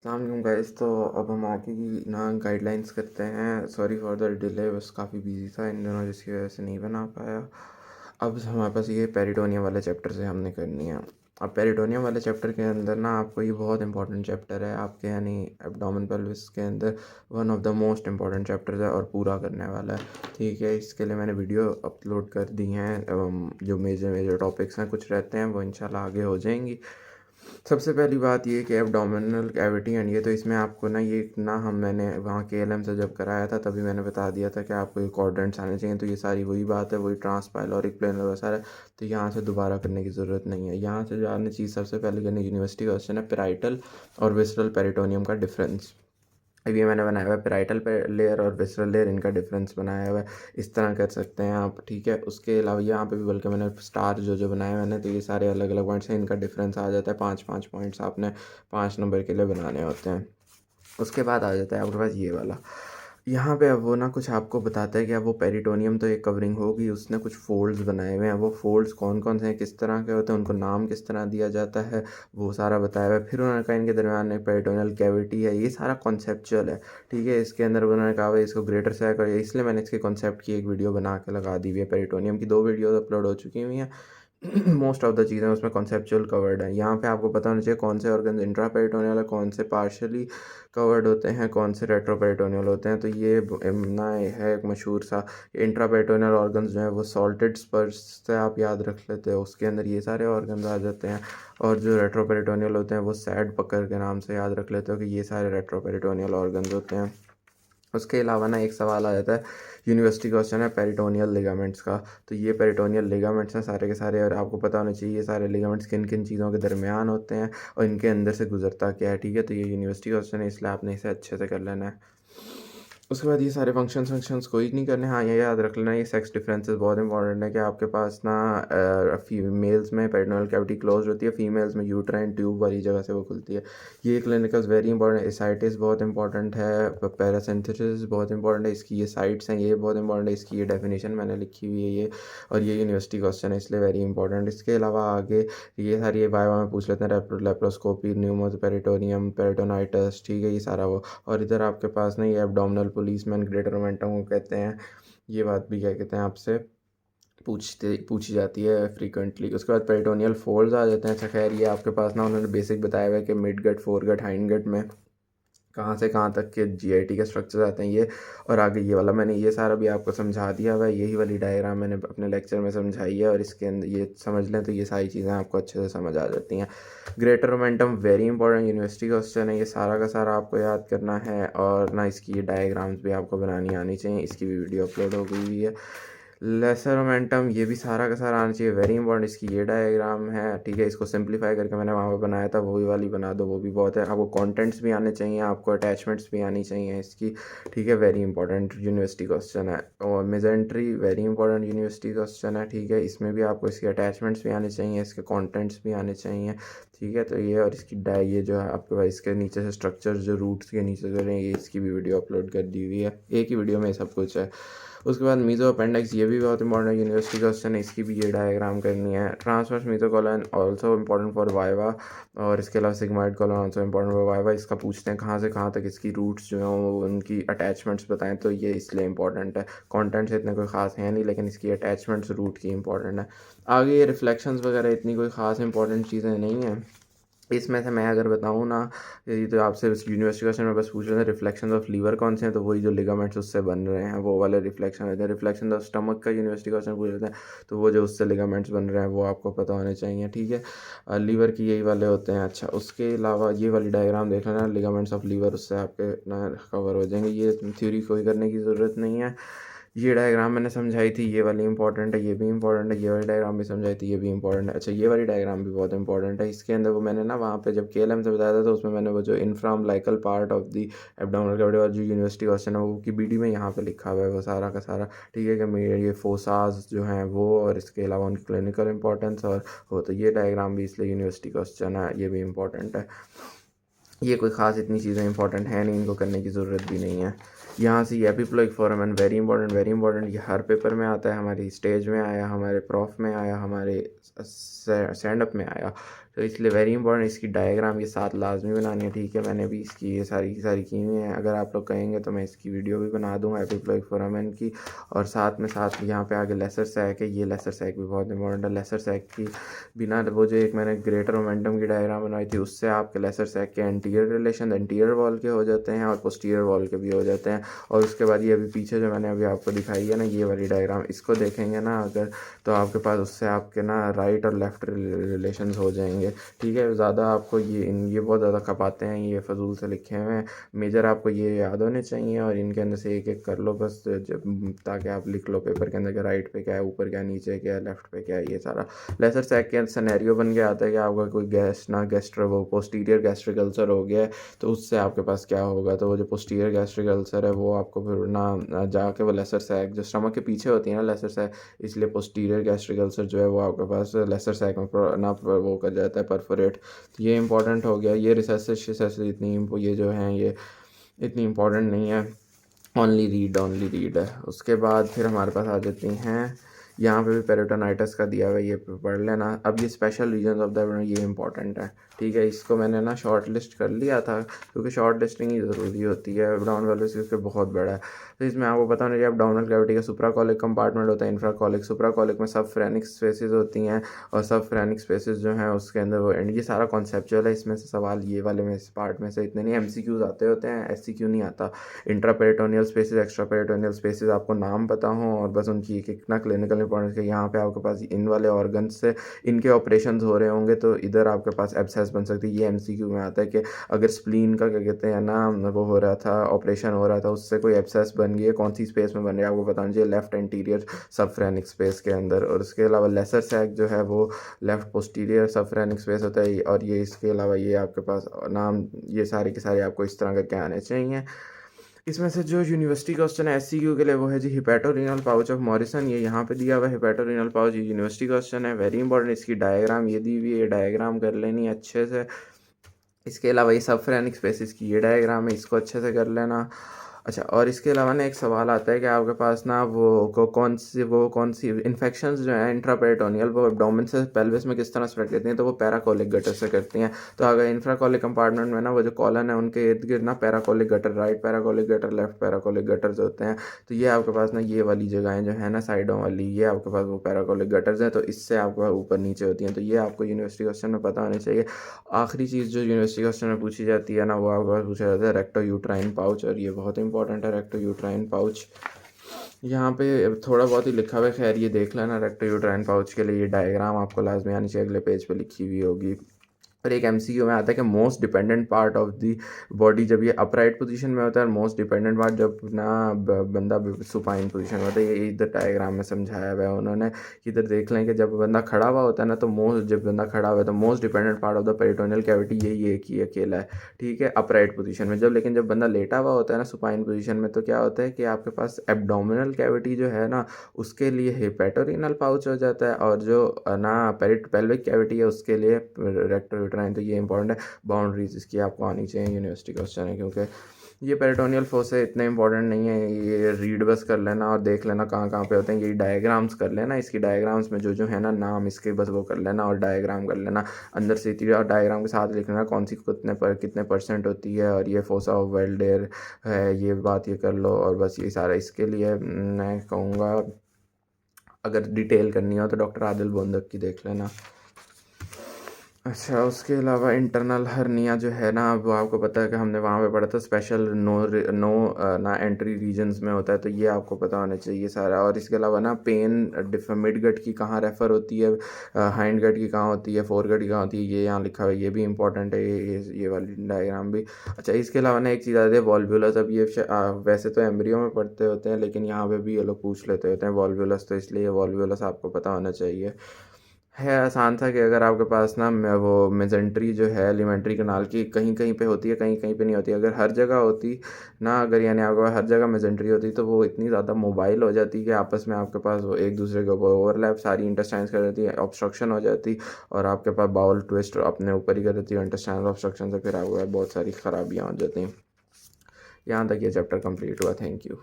अस्सलाम गाइस। तो अब हम आगे की ना गाइडलाइंस करते हैं। सॉरी फॉर द डिले, बस काफ़ी बिजी था इन दिनों जिसकी वजह से नहीं बना पाया। अब हमारे पास ये पेरिटोनियम वाले चैप्टर से हमने करनी है। अब पेरिटोनियम वाले चैप्टर के अंदर ना आपको ये बहुत इंपॉर्टेंट चैप्टर है आपके, यानी एब्डोमेन पेल्विस के अंदर one of the most important chapters है और पूरा करने वाला है। ठीक है, इसके लिए मैंने वीडियो अपलोड कर दी हैं। जो मेजर मेजर टॉपिक्स हैं कुछ रहते हैं वो इंशाल्लाह आगे हो जाएंगी। सबसे पहली बात ये कि एब्डोमिनल कैविटी एंड ये तो इसमें आपको ना ये ना हम मैंने वहाँ केएलएम से जब कराया था तभी मैंने बता दिया था कि आपको ये क्वाड्रेंट्स आने चाहिए। तो ये सारी वही बात है, वही ट्रांसपाइलोरिक प्लेनर वगैरह सारा। तो यहाँ से दोबारा करने की ज़रूरत नहीं है। यहाँ से जानने चीज़ सबसे पहले करनी यूनिवर्सिटी क्वेश्चन है पेराइटल और विसरल पेरिटोनियम का डिफरेंस। अब ये मैंने बनाया हुआ है पेराइटल लेयर और विसरल लेयर, इनका डिफरेंस बनाया हुआ है। इस तरह कर सकते हैं आप। ठीक है, उसके अलावा यहाँ पे भी बल्कि मैंने स्टार जो जो बनाए मैंने, तो ये सारे अलग अलग पॉइंट्स हैं, इनका डिफरेंस आ जाता है। 5 5 पॉइंट्स आपने 5 नंबर के लिए बनाने होते हैं। उसके बाद आ जाता है आपके पास ये वाला। यहाँ पे अब वो ना कुछ आपको बताता है कि अब वो पेरिटोनियम तो एक कवरिंग होगी, उसने कुछ फोल्ड्स बनाए हुए हैं। वो फोल्ड्स कौन कौन से हैं, किस तरह के होते हैं, उनको नाम किस तरह दिया जाता है, वो सारा बताया हुआ है। फिर उन्होंने कहा इनके दरमियान एक पेरिटोनियल कैविटी है। ये सारा कॉन्सेप्चुअल है। ठीक है, इसके अंदर उन्होंने कहा भाई इसको ग्रेटर सैक, और इसलिए मैंने इसके कॉन्सेप्ट की एक वीडियो बना के लगा दी हुई है। पेरिटोनियम की 2 वीडियोज अपलोड हो चुकी हुई हैं। मोस्ट ऑफ द चीज़ें उसमें कॉन्सेप्चुअल कवर्ड हैं। यहाँ पे आपको पता होना चाहिए कौन से ऑर्गन इंट्रा पेरिटोनियल है, कौन से पार्शली कवर्ड होते हैं, कौन से रेट्रो पेरिटोनियल होते हैं। तो ये ना है एक मशहूर सा इंट्रा पेरिटोनियल ऑर्गन्स जो है वो सॉल्टेड स्पर्श से आप याद रख लेते हो, उसके अंदर ये सारे ऑर्गन्स आ जाते हैं। और जो रेट्रो पेरिटोनियल होते हैं वो सैड पकड़ के नाम से याद रख लेते हो कि ये सारे रेट्रो पेरिटोनियल ऑर्गन्स होते हैं। उसके अलावा ना एक सवाल आ जाता है, यूनिवर्सिटी क्वेश्चन है पेरिटोनियल लिगामेंट्स का। तो ये पेरिटोनियल लिगामेंट्स हैं सारे के सारे, और आपको पता होना चाहिए ये सारे लिगामेंट्स किन किन चीज़ों के दरमियान होते हैं और इनके अंदर से गुजरता क्या है। ठीक है, तो ये यूनिवर्सिटी क्वेश्चन है, इसलिए आपने इसे अच्छे से कर लेना है। उसके बाद ये सारे फंक्शंस कोई नहीं करने। हाँ, ये याद रख लेना, ये सेक्स डिफरेंसेस बहुत इंपॉर्टेंट है कि आपके पास ना फीमेल्स में पेरिटोनियल कैविटी क्लोज होती है, फीमेल्स में यूट्राइन ट्यूब वाली जगह से वो खुलती है। ये क्लिनिकल्स वेरी इंपॉर्टेंट। एसाइटिस बहुत इंपॉर्टेंट है, पैरासिंथेसिस बहुत इंपॉर्टेंट है, इसकी ये साइट्स हैं ये बहुत इंपॉर्टेंट है, इसकी ये डेफिनेशन मैंने लिखी हुई है ये। और ये यूनिवर्सिटी क्वेश्चन है इसलिए वेरी इंपॉर्टेंट। इसके अलावा आगे ये सारी वाइवा में पूछ लेते हैं, लेप्रोस्कोपी, न्यूमोपेरिटोनियम, पेरिटोनाइटिस। ठीक है, ये सारा वो। और इधर आपके पास ना ये एब्डोमिनल पुलिसमैन ग्रेटर मोमेंटम को कहते हैं। ये बात भी क्या कहते हैं आपसे पूछी जाती है फ्रीक्वेंटली। उसके बाद पेरिटोनियल फोल्ड्स आ जाते हैं। अच्छा खैर, ये आपके पास ना उन्होंने बेसिक बताया हुआ है कि मिड गट, फोर गट, हाइंड गट में कहाँ से कहाँ तक के जीआईटी के स्ट्रक्चर आते हैं ये। और आगे ये वाला मैंने ये सारा भी आपको समझा दिया हुआ है, यही वाली डायग्राम मैंने अपने लेक्चर में समझाई है, और इसके अंदर ये समझ लें तो ये सारी चीज़ें आपको अच्छे से समझ आ जाती हैं। Greater momentum very important university question है, ये सारा का सारा आपको याद करना है। और ना इसकी ये डायग्राम्स भी आपको बनानी आनी चाहिए, इसकी भी वीडियो अपलोड हो गई हुई है। लेसर मोमेंटम ये भी सारा का सारा आना चाहिए, वेरी इंपॉर्टेंट। इसकी ये डायग्राम है। ठीक है, इसको सिंपलीफाई करके मैंने वहाँ पे बनाया था, वही वाली बना दो, वो भी बहुत है। आपको कंटेंट्स भी आने चाहिए, आपको अटैचमेंट्स भी आनी चाहिए इसकी। ठीक है, वेरी इंपॉर्टेंट यूनिवर्सिटी क्वेश्चन है। और mesentery very important university question है। ठीक है, इसमें भी आपको इसके अटैचमेंट्स भी आने चाहिए, इसके कॉन्टेंट्स भी आने चाहिए। ठीक है, तो ये और इसकी ये जो है आपके पास इसके नीचे से स्ट्रक्चर जो रूट्स के नीचे जो है ये इसकी भी वीडियो अपलोड कर दी हुई है, एक ही वीडियो में ये सब कुछ है। उसके बाद मीजो अपेंडिक्स, ये भी बहुत इंपॉर्टेंट यूनिवर्सिटी क्वेश्चन है, इसकी भी ये डायग्राम करनी है। Transverse mesocolon also important for viva. और इसके अलावा sigmoid colon also important for viva. इसका पूछते हैं कहाँ से कहाँ तक इसकी रूट्स जो हैं वो उनकी अटैचमेंट्स बताएं, तो ये इसलिए इंपॉर्टेंट है। कॉन्टेंट्स इतने कोई ख़ास है नहीं, लेकिन इसकी अटैचमेंट्स रूट की इंपॉर्टेंट है। आगे ये रिफ्लेक्शंस वगैरह इतनी कोई ख़ास इंपॉर्टेंट चीज़ें नहीं हैं इसमें से। मैं अगर बताऊँ ना, ये तो आपसे यूनिवर्सिटी क्वेश्चन में बस पूछ रहे थे रिफ्लेक्शन ऑफ लीवर कौन से हैं, तो वही जो लिगामेंट्स उससे बन रहे हैं वो वाले रिफ्लेक्शन होते हैं। रिफ्लेक्शन ऑफ स्टमक का यूनिवर्सिटी क्वेश्चन पूछ रहे थे, तो वो जो उससे लिगामेंट्स बन रहे हैं वो आपको पता होने चाहिए। ठीक है, लीवर की यही वाले होते हैं। अच्छा, उसके अलावा ये वाली डायग्राम देख लेना, लिगामेंट्स ऑफ लीवर, उससे आपके ना कवर हो जाएंगे। ये थ्योरी कोई करने की ज़रूरत नहीं है। ये डायग्राम मैंने समझाई थी, ये वाली इंपॉर्टेंट है, ये भी इंपॉर्टेंट है। ये वाली डायग्राम भी समझाई थी, ये भी इंपॉर्टेंट है। अच्छा, ये वाली डायग्राम भी बहुत इंपॉर्टेंट है। इसके अंदर वो मैंने ना वहाँ पे जब केएलएम से बताया था तो उसमें मैंने वो जो infraumbilical part of the abdominal cavity और जो यूनिवर्सिटी क्वेश्चन है वो की बीडी में यहाँ पे लिखा हुआ है वो सारा का सारा। ठीक है, कि मेरे ये फोसाज जो हैं वो, और इसके अलावा उनकी क्लिनिकल इंपॉर्टेंस और हो, तो ये डायग्राम भी इसलिए यूनिवर्सिटी क्वेश्चन है, ये भी इंपॉर्टेंट है। ये कोई ख़ास इतनी चीज़ें इंपॉर्टेंट है नहीं, इनको करने की ज़रूरत भी नहीं है। यहाँ से ये epiploic foramen very important, very important. ये हर पेपर में आता है, हमारी स्टेज में आया, हमारे प्रॉफ में आया, हमारे स्टैंड अप में आया। तो इसलिए वेरी इंपॉर्टेंट इसकी डायग्राम ये 7 लाजमी बनानी है, ठीक है। मैंने भी इसकी ये सारी की सारी की हुई हैं। अगर आप लोग कहेंगे तो मैं इसकी वीडियो भी बना दूँगा एपिप्लॉइक फोरामेन की। और साथ में साथ यहाँ पे आगे लेसर सैक है, ये लेसर सैक भी बहुत इंपॉर्टेंट है। लेसर सैक की बिना वो जो एक मैंने ग्रेटर मोमेंटम की डायग्राम बनाई थी, उससे आपके लेसर सैक के एंटीरियर रिलेशन एंटीरियर वॉल के हो जाते हैं और पोस्टीरियर वॉल के भी हो जाते हैं। और उसके बाद ये अभी पीछे जो मैंने अभी आपको दिखाई है ना, ये वाली डायग्राम, इसको देखेंगे ना अगर, तो आपके पास उससे आपके ना राइट और लेफ़्ट रिलेशंस हो जाएंगे, ठीक है। ज़्यादा आपको ये बहुत ज़्यादा खपाते हैं, ये फजूल से लिखे हुए हैं। मेजर आपको ये याद होने चाहिए और इनके अंदर से एक एक कर लो बस, जब ताकि आप लिख लो पेपर के अंदर कि राइट पे क्या है, ऊपर क्या, नीचे क्या है, लेफ्ट पे क्या है, ये सारा। लेसर सैक के सिनेरियो बन के आता है कि आपका कोई वो पोस्टीरियर गैस्ट्रिक अल्सर हो गया है, तो उससे आपके पास क्या होगा। तो वो जो पोस्टीरियर गैस्ट्रिक अल्सर है वो आपको फिर ना जाके वो लेसर सैक जो स्टमक के पीछे होती है ना लेसर सैक, इसलिए पोस्टीरियर गैस्ट्रिक अल्सर जो है वो आपके पास लेसर सैक में ना वो कर जाता है परफोरेट। तो ये इंपॉर्टेंट हो गया। ये रिसर्च इतनी ये जो हैं ये इतनी इंपॉर्टेंट नहीं है, ओनली रीड है। उसके बाद फिर हमारे पास आ जाती हैं, यहाँ पे भी पेरिटोनाइटिस का दिया हुआ है, ये पढ़ लेना। अब ये स्पेशल रीजन ऑफ द ये इंपॉर्टेंट है, ठीक है। इसको मैंने ना शॉर्ट लिस्ट कर लिया था क्योंकि शॉर्ट लिस्टिंग ही ज़रूरी होती है। एब्डोमिनल वैल्व इसके बहुत बड़ा है, तो इसमें आपको पता होना चाहिए एब्डोमिनल कैविटी का सुप्राकोलिक कंपार्टमेंट होता है, इंफ्राकोलिक, सुप्राकोलिक में सब फ्रेनिक स्पेसेस होती हैं और सब फ्रेनिक स्पेसेस जो हैं उसके अंदर वो एंड, ये सारा कॉन्सेप्चुअल है। इसमें से सवाल ये वाले में इस पार्ट में से इतने नहीं, MCQs आते होते हैं, SCQ नहीं आता। Intraperitoneal spaces, extra peritoneal spaces आपको नाम पता हो और बस उनकी एक एक ना क्लिनिकल इंपॉर्टेंस है। यहाँ पे आपके पास इन वाले ऑर्गन से इनके ऑपरेशंस हो रहे होंगे तो इधर आपके पास एब्सेस बन सकती है। ये MCQ में आता है कि अगर स्प्लीन का क्या कहते हैं ना वो हो रहा था, ऑपरेशन हो रहा था, उससे कोई एब्सेस बन गई है, कौन सी स्पेस में बन रहा है आपको बताना चाहिए, लेफ्ट एंटीरियर सबफ्रेनिक स्पेस के अंदर। और उसके अलावा लेसर सैक जो है वो लेफ्ट पोस्टीरियर सबफ्रेनिक स्पेस होता है। और ये इसके अलावा ये आपके पास नाम ये सारे के सारे आपको इस तरह करके आने चाहिए। इसमें से जो यूनिवर्सिटी क्वेश्चन है SCQ के लिए वो है जी हिपैटोरीनल पाउच ऑफ मॉरिसन, ये यहाँ पे दिया हुआ है हिपैटोरीनल पाउच, ये यूनिवर्सिटी क्वेश्चन है, वेरी इंपॉर्टेंट। इसकी डायग्राम ये दी हुई है, ये डायग्राम कर लेनी है अच्छे से। इसके अलावा ये सबफ्रेनिक स्पेसिस की ये डायग्राम है, इसको अच्छे से कर लेना। अच्छा, और इसके अलावा ना एक सवाल आता है कि आपके पास ना कौन सी इन्फेक्शंस जो हैं इंट्रापेरिटोनियल वो एब्डोमेन से पेल्विस में किस तरह स्प्रेड करती हैं, तो वो पैराकोलिक गटर से करती हैं। तो अगर इंफ्राकोलिक कंपार्टमेंट में ना वो जो कॉलन है उनके इर्द गिर्द ना paracolic gutter, right paracolic gutter, left paracolic gutters होते हैं। तो ये आपके पास ना ये वाली जगहें जो है ना साइडों वाली, ये आपके पास वो पैराकोलिक गटर्स हैं, तो इससे आपके पास ऊपर नीचे होती हैं। तो ये आपको यूनिवर्सिटी क्वेश्चन में पता होनी चाहिए। आखिरी चीज़ जो यूनिवर्सिटी क्वेश्चन में पूछी जाती है ना वो आपके पास पूछा जाता है रेक्टो यूट्राइन पाउच, और ये बहुत इंपॉर्टेंट है रेक्टो यूट्राइन पाउच। यहाँ पे थोड़ा बहुत ही लिखा हुआ है, खैर ये देख लेना। रेक्टो यूट्राइन पाउच के लिए ये डायग्राम आपको लाजमी आनी चाहिए, अगले पेज पे लिखी हुई होगी। और एक MCQ में आता है कि most dependent part of the body, जब ये अपराइट पोजीशन में होता है, मोस्ट डिपेंडेंट पार्ट जब ना बंदा सुपाइन पोजीशन में होता है, ये इधर डायग्राम में समझाया हुआ है उन्होंने। इधर देख लें कि जब बंदा खड़ा हुआ होता है ना, तो जब बंदा खड़ा हुआ है तो most dependent part of the peritoneal cavity ये एक ही अकेला है, ठीक है, अपराइट पोजीशन में। लेकिन जब बंदा लेटा हुआ होता है ना सुपाइन पोजीशन में, तो क्या होता है कि आपके पास एब्डोमिनल कैविटी जो है ना उसके लिए हिपैटोरीनल पाउच हो जाता है, और जो ना पेल्विक कैविटी है उसके लिए रेक्टो यूट्राइन। तो ये इंपॉर्टेंट है, बाउंड्रीज इसकी आपको आनी चाहिए, यूनिवर्सिटी क्वेश्चन है। क्योंकि ये पेरिटोनियल फोर्स इतने इंपॉर्टेंट नहीं है, ये रीड बस कर लेना और देख लेना कहाँ कहाँ पे होते हैं। ये डायग्राम्स कर लेना, इसकी डायग्राम्स में जो है ना नाम इसके बस वो कर लेना और डायग्राम कर लेना अंदर से इतनी, और डायग्राम के साथ लिख लेना कौन सी कितने परसेंट होती है, और ये फोर्स ऑफ वेल्डेयर है, ये बात ये कर लो। और बस ये सारा इसके लिए मैं कहूँगा अगर डिटेल करनी हो तो डॉक्टर आदिल बोंदक की देख लेना। अच्छा, उसके अलावा इंटरनल हर्निया जो है ना, वो आपको पता है कि हमने वहाँ पे पढ़ा था स्पेशल नो ना एंट्री रीजन्स में होता है, तो ये आपको पता होना चाहिए सारा। और इसके अलावा ना पेन मिड गट की कहाँ रेफ़र होती है, हाइंड गट की कहाँ होती है, फोर गट की कहाँ होती है, ये यहाँ लिखा हुआ है, ये भी इंपॉर्टेंट है, ये वाली डायग्राम भी। अच्छा, इसके अलावा ना एक चीज़ आती है वॉल्वुलस। अब ये वैसे तो एम्ब्रियो में पढ़ते होते हैं लेकिन यहाँ पे भी ये लोग पूछ लेते होते हैं वॉल्वुलस, तो इसलिए वॉल्वुलस आपको पता होना चाहिए। है आसान था कि अगर आपके पास ना वो मेजेंट्री जो है एलिमेंट्री कनाल की कहीं कहीं पे होती है, कहीं कहीं पे नहीं होती। अगर हर जगह होती ना, अगर यानी आपके पास हर जगह मेजेंट्री होती तो वो इतनी ज़्यादा मोबाइल हो जाती कि आपस में आपके पास वो एक दूसरे के ऊपर ओवरलैप सारी इंटेस्टाइन्स कर देती है, ऑब्स्ट्रक्शन हो जाती और आपके पास बाउल ट्विस्ट अपने ऊपर ही कर देती है इंटेस्टाइनल ऑब्स्ट्रक्शन से, फिर आपके पास बहुत सारी खराबियाँ हो जाती हैं। यहाँ तक ये चैप्टर कंप्लीट हुआ। Thank you.